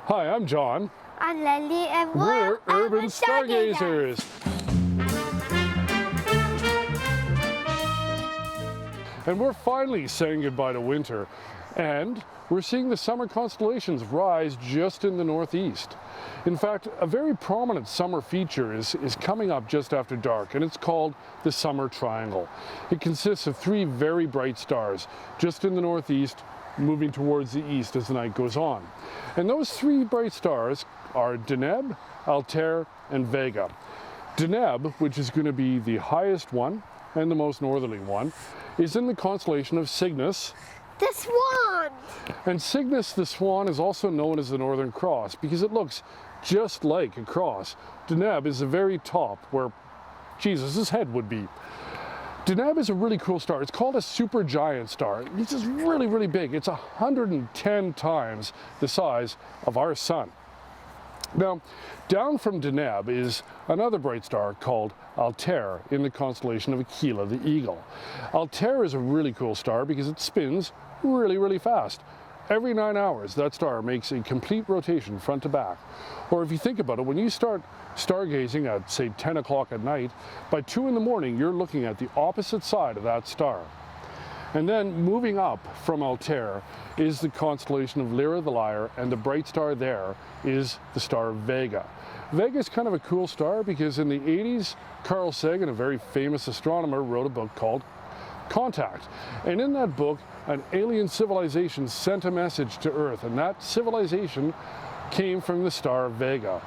Hi, I'm Jon. I'm Lily, and We're Urban Stargazers. And we're finally saying goodbye to winter. And we're seeing the summer constellations rise just in the northeast. In fact, a very prominent summer feature is coming up just after dark, and it's called the Summer Triangle. It consists of three very bright stars just in the northeast, moving towards the east as the night goes on. And those three bright stars are Deneb, Altair, and Vega. Deneb, which is going to be the highest one and the most northerly one, is in the constellation of Cygnus. The swan! And Cygnus the Swan is also known as the Northern Cross because it looks just like a cross. Deneb is the very top where Jesus' head would be. Deneb is a really cool star. It's called a supergiant star. It's just really, really big. It's 110 times the size of our sun. Now, down from Deneb is another bright star called Altair in the constellation of Aquila, the eagle. Altair is a really cool star because it spins really, really fast. Every 9 hours, that star makes a complete rotation front to back. Or if you think about it, when you start stargazing at, say, 10 o'clock at night, by 2 in the morning, you're looking at the opposite side of that star. And then moving up from Altair is the constellation of Lyra the Lyre, and the bright star there is the star Vega. Vega is kind of a cool star because in the 80s, Carl Sagan, a very famous astronomer, wrote a book called Contact. And in that book, an alien civilization sent a message to Earth, and that civilization came from the star Vega.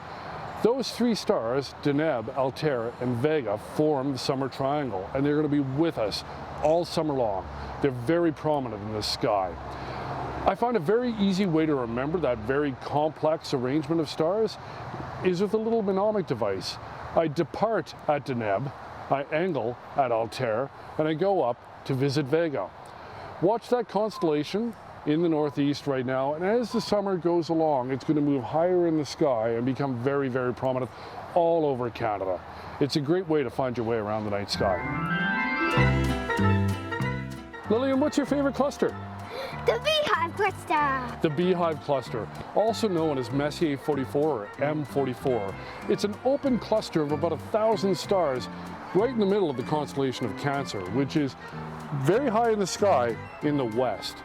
Those three stars, Deneb, Altair, and Vega, form the Summer Triangle, and they're going to be with us all summer long. They're very prominent in the sky. I find a very easy way to remember that very complex arrangement of stars is with a little mnemonic device. I depart at Deneb, I angle at Altair, and I go up to visit Vega. Watch that constellation in the northeast right now, and as the summer goes along, it's going to move higher in the sky and become very, very prominent all over Canada. It's a great way to find your way around the night sky. Lillian, what's your favorite cluster? The Beehive Cluster! The Beehive Cluster, also known as Messier 44 or M44. It's an open cluster of about 1,000 stars right in the middle of the constellation of Cancer, which is very high in the sky in the west.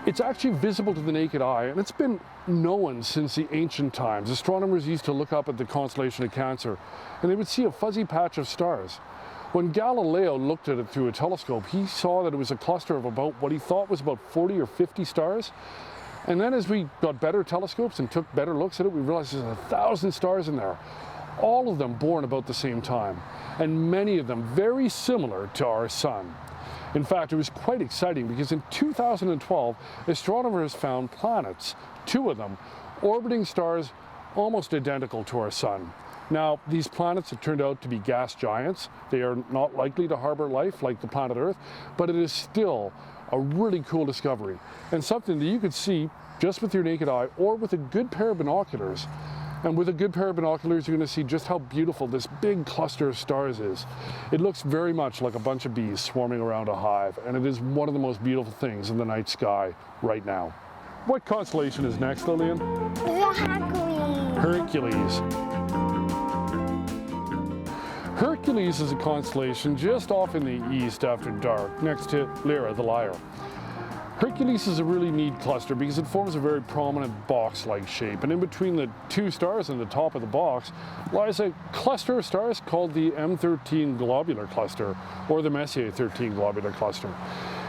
It's actually visible to the naked eye, and it's been known since the ancient times. Astronomers used to look up at the constellation of Cancer, and they would see a fuzzy patch of stars. When Galileo looked at it through a telescope, he saw that it was a cluster of about what he thought was about 40 or 50 stars. And then as we got better telescopes and took better looks at it, we realized there's 1,000 stars in there, all of them born about the same time, and many of them very similar to our sun. In fact, it was quite exciting because in 2012, astronomers found planets, 2 of them, orbiting stars almost identical to our sun. Now, these planets have turned out to be gas giants. They are not likely to harbor life like the planet Earth, but it is still a really cool discovery and something that you could see just with your naked eye or with a good pair of binoculars. And with a good pair of binoculars, you're going to see just how beautiful this big cluster of stars is. It looks very much like a bunch of bees swarming around a hive, and it is one of the most beautiful things in the night sky right now. What constellation is next, Lillian? The Hercules! Hercules. Hercules is a constellation just off in the east after dark, next to Lyra the Lyre. Hercules is a really neat cluster because it forms a very prominent box-like shape, and in between the 2 stars in the top of the box lies a cluster of stars called the M13 globular cluster, or the Messier 13 globular cluster.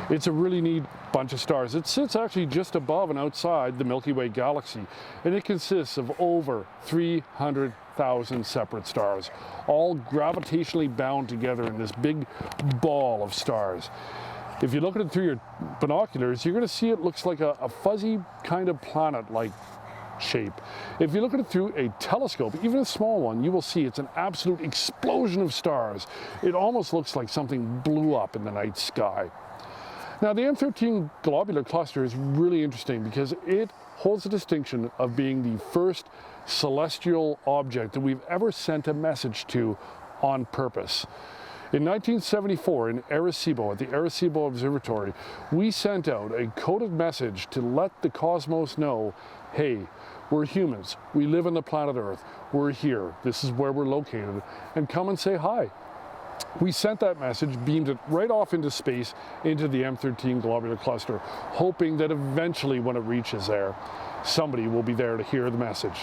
It's a really neat bunch of stars. It sits actually just above and outside the Milky Way galaxy, and it consists of over 300,000 separate stars, all gravitationally bound together in this big ball of stars. If you look at it through your binoculars, you're going to see it looks like a fuzzy kind of planet-like shape. If you look at it through a telescope, even a small one, you will see it's an absolute explosion of stars. It almost looks like something blew up in the night sky. Now, the M13 globular cluster is really interesting because it holds the distinction of being the first celestial object that we've ever sent a message to on purpose. In 1974, in Arecibo, at the Arecibo Observatory, we sent out a coded message to let the cosmos know, hey, we're humans, we live on the planet Earth, we're here, this is where we're located, and come and say hi. We sent that message, beamed it right off into space, into the M13 globular cluster, hoping that eventually when it reaches there, somebody will be there to hear the message.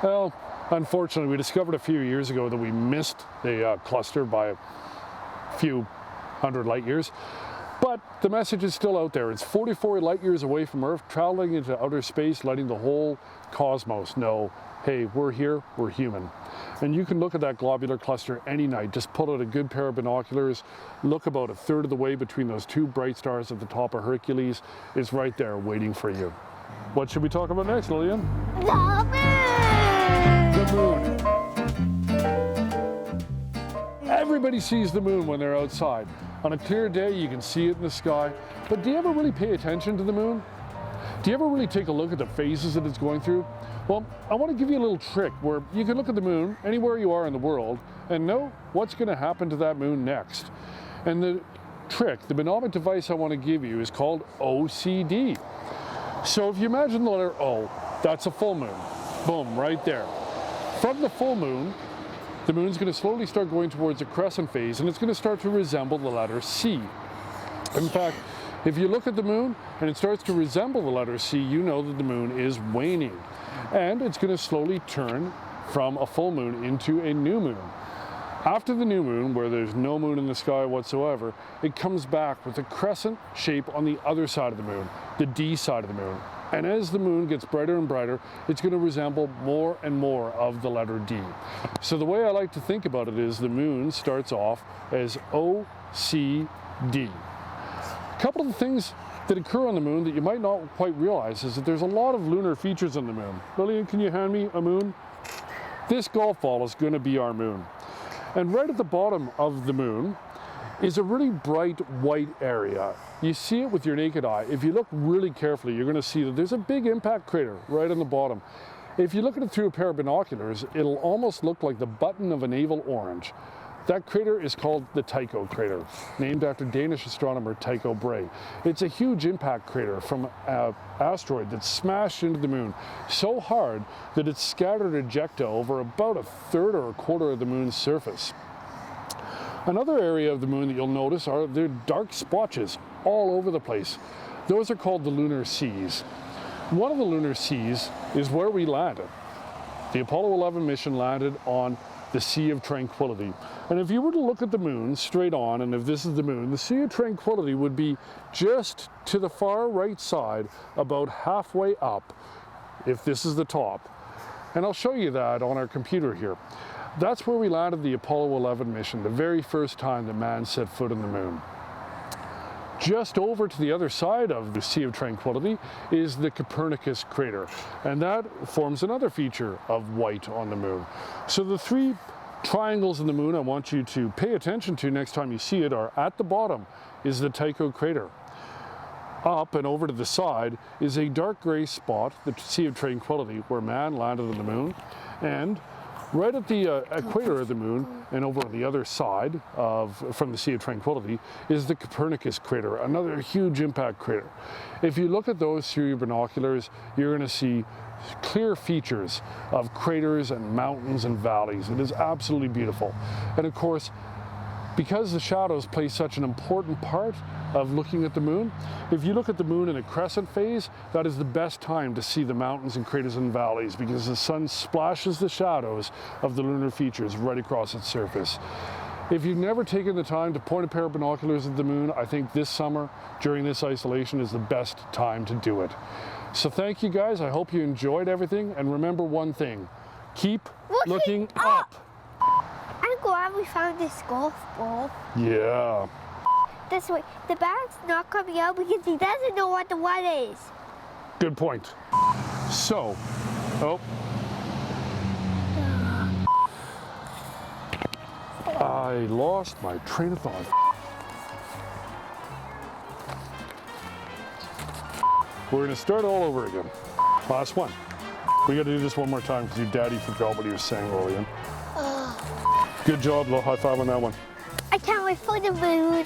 Well, unfortunately, we discovered a few years ago that we missed the cluster by a few hundred light years, but the message is still out there. It's 44 light years away from Earth, traveling into outer space, letting the whole cosmos know, hey, we're here, we're human. And you can look at that globular cluster any night. Just pull out a good pair of binoculars, look about a third of the way between those two bright stars at the top of Hercules. It's right there waiting for you. What should we talk about next, Lillian? The moon! The moon. Everybody sees the moon when they're outside. On a clear day, you can see it in the sky. But do you ever really pay attention to the moon? Do you ever really take a look at the phases that it's going through? Well, I want to give you a little trick where you can look at the moon anywhere you are in the world and know what's going to happen to that moon next. And the trick, the mnemonic device I want to give you is called OCD. So if you imagine the letter O, that's a full moon. Boom, right there. From the full moon, the moon's going to slowly start going towards a crescent phase, and it's going to start to resemble the letter C. In fact, if you look at the moon and it starts to resemble the letter C, you know that the moon is waning. And it's going to slowly turn from a full moon into a new moon. After the new moon, where there's no moon in the sky whatsoever, it comes back with a crescent shape on the other side of the moon, the D side of the moon. And as the moon gets brighter and brighter, it's going to resemble more and more of the letter D. So the way I like to think about it is the moon starts off as OCD. A couple of the things that occur on the moon that you might not quite realize is that there's a lot of lunar features on the moon. Lillian, can you hand me a moon? This golf ball is going to be our moon. And right at the bottom of the moon is a really bright white area. You see it with your naked eye. If you look really carefully, you're going to see that there's a big impact crater right on the bottom. If you look at it through a pair of binoculars, it'll almost look like the button of a navel orange. That crater is called the Tycho crater, named after Danish astronomer Tycho Brahe. It's a huge impact crater from an asteroid that smashed into the moon so hard that it scattered ejecta over about a third or a quarter of the moon's surface. Another area of the moon that you'll notice are there dark splotches all over the place. Those are called the lunar seas. One of the lunar seas is where we landed. The Apollo 11 mission landed on the Sea of Tranquility. And if you were to look at the moon straight on, and if this is the moon, the Sea of Tranquility would be just to the far right side, about halfway up, if this is the top. And I'll show you that on our computer here. That's where we landed the Apollo 11 mission, the very first time that man set foot on the moon. Just over to the other side of the Sea of Tranquility is the Copernicus crater, and that forms another feature of white on the moon. So the three triangles in the moon I want you to pay attention to next time you see it are at the bottom is the Tycho crater. Up and over to the side is a dark gray spot, the Sea of Tranquility, where man landed on the moon, and right at the equator of the moon and over on the other side from the Sea of Tranquility is the Copernicus crater, another huge impact crater. If you look at those through your binoculars, you're going to see clear features of craters and mountains and valleys. It is absolutely beautiful. And of course, because the shadows play such an important part of looking at the moon, if you look at the moon in a crescent phase, that is the best time to see the mountains and craters and valleys because the sun splashes the shadows of the lunar features right across its surface. If you've never taken the time to point a pair of binoculars at the moon, I think this summer, during this isolation, is the best time to do it. So thank you guys, I hope you enjoyed everything, and remember one thing, keep looking up. I'm glad we found this golf ball. Yeah. This way, the bag's not coming out because he doesn't know what the one is. Good point. So, I lost my train of thought. We're gonna start all over again. Last one. We gotta do this one more time because your daddy forgot what he was saying, Lillian. Good job, little high five on that one. I can't wait for the moon.